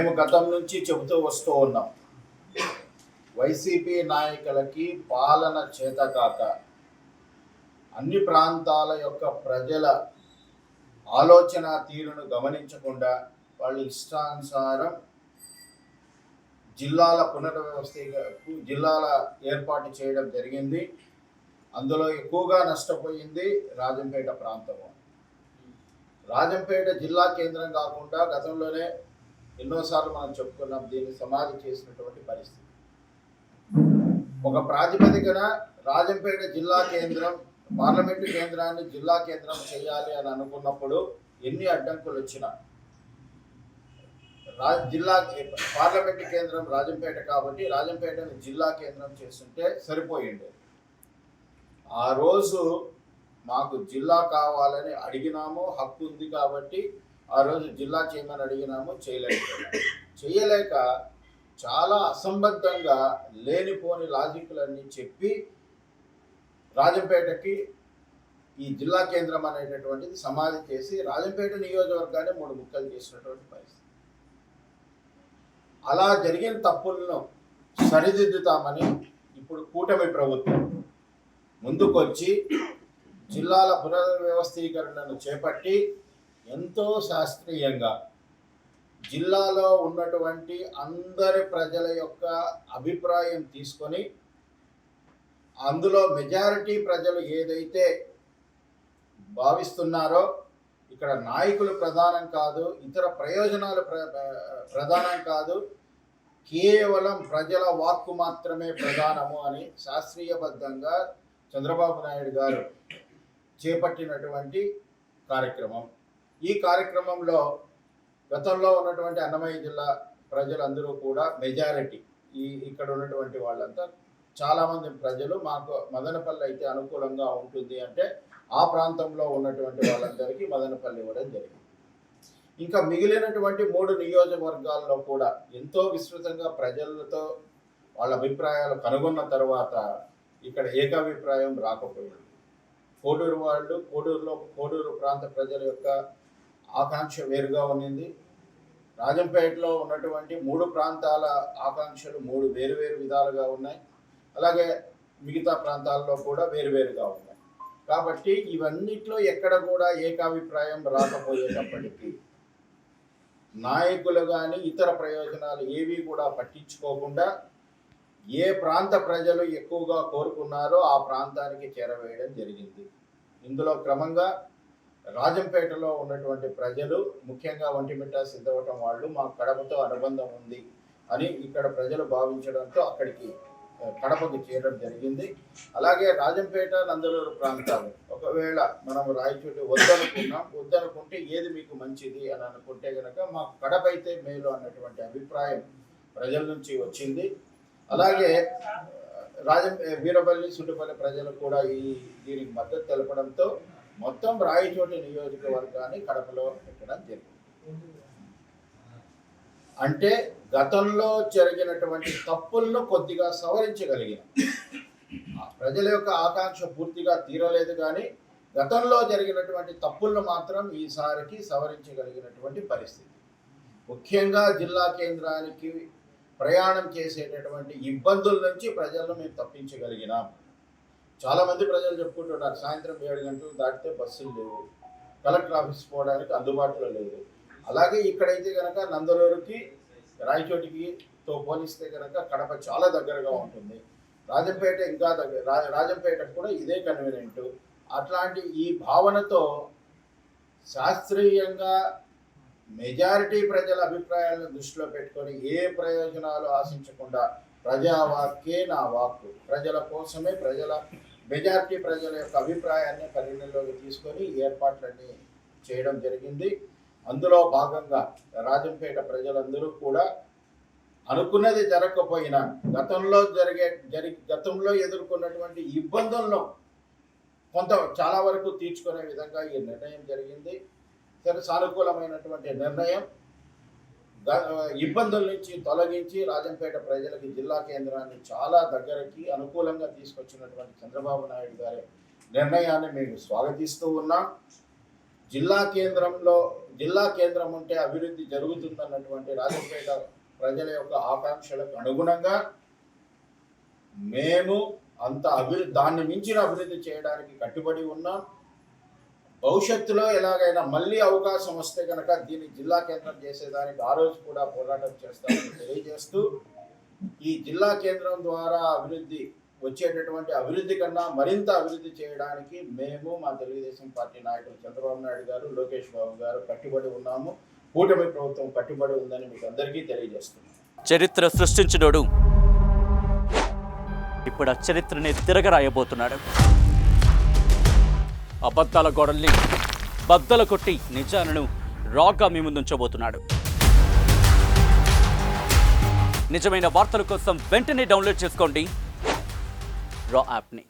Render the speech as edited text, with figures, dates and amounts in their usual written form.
మేము గతం నుంచి చెబుతూ వస్తూ ఉన్నాం, వైసీపీ నాయకులకి పాలన చేతకాక అన్ని ప్రాంతాల యొక్క ప్రజల ఆలోచన తీరును గమనించకుండా వాళ్ళు ఇష్టానుసారం జిల్లాల జిల్లాల ఏర్పాటు చేయడం జరిగింది. అందులో ఎక్కువగా నష్టపోయింది రాజంపేట ప్రాంతము. రాజంపేట జిల్లా కేంద్రం కాకుండా గతంలోనే ఎన్నోసార్లు మనం చెప్పుకున్నాం, దీన్ని సమాధి చేసినటువంటి పరిస్థితి. ఒక ప్రాతిపదికన రాజంపేట జిల్లా కేంద్రం, పార్లమెంటు కేంద్రాన్ని జిల్లా కేంద్రం చేయాలి అని అనుకున్నప్పుడు ఎన్ని అడ్డంకులు వచ్చినా జిల్లా పార్లమెంటు కేంద్రం రాజంపేట కాబట్టి రాజంపేటను జిల్లా కేంద్రం చేస్తుంటే సరిపోయింది. ఆ రోజు మాకు జిల్లా కావాలని అడిగినాము, హక్కు ఉంది కాబట్టి ఆ రోజు జిల్లా చేయమని అడిగినాము, చేయలేక చాలా అసంబద్ధంగా లేనిపోని లాజిక్లన్నీ చెప్పి రాజంపేటకి ఈ జిల్లా కేంద్రం అనేటటువంటిది సమాధి చేసి రాజంపేట నియోజకవర్గాన్ని 3 ముక్కలు చేసినటువంటి పరిస్థితి. అలా జరిగిన తప్పులను సరిదిద్దుతామని ఇప్పుడు కూటమి ప్రభుత్వం ముందుకొచ్చి జిల్లాల పునర్వ్యవస్థీకరణను చేపట్టి ఎంతో శాస్త్రీయంగా జిల్లాలో ఉన్నటువంటి అందరి ప్రజల యొక్క అభిప్రాయం తీసుకొని అందులో మెజారిటీ ప్రజలు ఏదైతే భావిస్తున్నారో, ఇక్కడ నాయకులు ప్రధానం కాదు, ఇతర ప్రయోజనాలు ప్రధానం కాదు, కేవలం ప్రజల వాక్కు మాత్రమే ప్రధానము అని శాస్త్రీయబద్ధంగా చంద్రబాబు నాయుడు గారు చేపట్టినటువంటి కార్యక్రమం. ఈ కార్యక్రమంలో గతంలో ఉన్నటువంటి అన్నమయ్య జిల్లా ప్రజలందరూ కూడా మెజారిటీ, ఇక్కడ ఉన్నటువంటి వాళ్ళంతా చాలామంది ప్రజలు మాకు మదనపల్లి అయితే అనుకూలంగా ఉంటుంది అంటే ఆ ప్రాంతంలో ఉన్నటువంటి వాళ్ళందరికీ మదనపల్లి ఇవ్వడం జరిగింది. ఇంకా మిగిలినటువంటి 3 నియోజకవర్గాల్లో కూడా ఎంతో విస్తృతంగా ప్రజలతో వాళ్ళ అభిప్రాయాలు కనుగొన్న తర్వాత ఇక్కడ ఏకాభిప్రాయం రాకపోయింది. కోడూరు వాళ్ళు, కోడూరు ప్రాంత ప్రజల యొక్క ఆకాంక్ష వేరుగా ఉన్నింది. రాజంపేటలో ఉన్నటువంటి 3 ప్రాంతాల ఆకాంక్షలు 3 వేరువేరు విధాలుగా ఉన్నాయి. అలాగే మిగతా ప్రాంతాల్లో కూడా వేరువేరుగా ఉన్నాయి. కాబట్టి ఇవన్నిట్లో ఎక్కడ కూడా ఏకాభిప్రాయం రాకపోయేటప్పటికీ నాయకులు కానీ ఇతర ప్రయోజనాలు ఏవి కూడా పట్టించుకోకుండా ఏ ప్రాంత ప్రజలు ఎక్కువగా కోరుకున్నారో ఆ ప్రాంతానికి చేరవేయడం జరిగింది. ఇందులో క్రమంగా రాజంపేటలో ఉన్నటువంటి ప్రజలు, ముఖ్యంగా ఒంటిమిట్ట సిద్ధవటం వాళ్ళు మాకు కడపతో అనుబంధం ఉంది అని ఇక్కడ ప్రజలు భావించడంతో అక్కడికి కడపకు చేరడం జరిగింది. అలాగే రాజంపేట, నందలూరు ప్రాంతాలు ఒకవేళ మనం రాయచోటి వద్దనుకుంటే ఏది మీకు మంచిది అని అనుకుంటే కనుక మాకు కడప అయితే మేలు అన్నటువంటి అభిప్రాయం ప్రజల నుంచి వచ్చింది. అలాగే వీరపల్లి, సుండుపల్లి ప్రజలు కూడా దీనికి మద్దతు తెలపడంతో మొత్తం రాయచోటి నియోజకవర్గాన్ని కడపలో పెట్టడం జరిగింది. అంటే గతంలో జరిగినటువంటి తప్పులను కొద్దిగా సవరించగలిగిన, ప్రజల యొక్క ఆకాంక్ష పూర్తిగా తీరలేదు కానీ గతంలో జరిగినటువంటి తప్పులను మాత్రం ఈసారికి సవరించగలిగినటువంటి పరిస్థితి. ముఖ్యంగా జిల్లా కేంద్రానికి ప్రయాణం చేసేటటువంటి ఇబ్బందుల నుంచి ప్రజలను మేము తప్పించగలిగినాం. చాలామంది ప్రజలు చెప్పుకుంటున్నారు, సాయంత్రం 7 గంటలు దాటితే బస్సులు లేవు, కలెక్టర్ ఆఫీస్ పోవడానికి అందుబాటులో లేదు. అలాగే ఇక్కడైతే కనుక నందలూరుకి, రాయచోటికి పోలిస్తే కనుక కడప చాలా దగ్గరగా ఉంటుంది. రాజంపేట ఇంకా దగ్గర, రాజంపేటకు కూడా ఇదే కన్వీనియంట్. అట్లాంటి ఈ భావనతో శాస్త్రీయంగా మెజారిటీ ప్రజల అభిప్రాయాలను దృష్టిలో పెట్టుకొని ఏ ప్రయోజనాలు ఆశించకుండా ప్రజావాక్యే నా వాక్కు, ప్రజల కోసమే, మెజారిటీ ప్రజల యొక్క అభిప్రాయాన్ని పరిగణలోకి తీసుకొని ఏర్పాట్లన్నీ చేయడం జరిగింది. అందులో భాగంగా రాజంపేట ప్రజలందరూ కూడా అనుకున్నది జరగకపోయినా గతంలో ఎదుర్కొన్నటువంటి ఇబ్బందులను చాలా వరకు తీర్చుకునే విధంగా ఈ నిర్ణయం జరిగింది. సానుకూలమైనటువంటి నిర్ణయం. ఇబ్బందుల నుంచి తొలగించి రాజంపేట ప్రజలకి జిల్లా కేంద్రాన్ని చాలా దగ్గరకి అనుకూలంగా తీసుకొచ్చినటువంటి చంద్రబాబు నాయుడు గారి నిర్ణయాన్ని మేము స్వాగతిస్తూ ఉన్నాం. జిల్లా కేంద్రం ఉంటే అభివృద్ధి జరుగుతుందన్నటువంటి రాజంపేట ప్రజల యొక్క ఆకాంక్షలకు అనుగుణంగా మేము అంత దాన్ని మించిన అభివృద్ధి చేయడానికి కట్టుబడి ఉన్నాం. భవిష్యత్తులో ఎలాగైనా మళ్ళీ అవకాశం వస్తే కనుక దీన్ని జిల్లా కేంద్రం చేసేదానికి ఆ రోజు కూడా పోరాటం చేస్తామని తెలియజేస్తూ, ఈ జిల్లా కేంద్రం ద్వారా వచ్చేటటువంటి అభివృద్ధి కన్నా మరింత అభివృద్ధి చేయడానికి మేము మా తెలుగుదేశం పార్టీ నాయకులు చంద్రబాబు నాయుడు గారు, లోకేష్ బాబు గారు కట్టుబడి ఉన్నాము. కూటమి ప్రభుత్వం కట్టుబడి ఉందని మీకు అందరికీ తెలియజేస్తున్నాం. చరిత్ర సృష్టించినోడు ఇప్పుడు ఆ చరిత్రని తిరగరాయబోతున్నాడు. అబద్ధాల గోడల్ని బద్దలు కొట్టి నిజాలను రాగా మీ ముందుంచబోతున్నాడు. నిజమైన వార్తల కోసం వెంటనే డౌన్లోడ్ చేసుకోండి రా యాప్ని.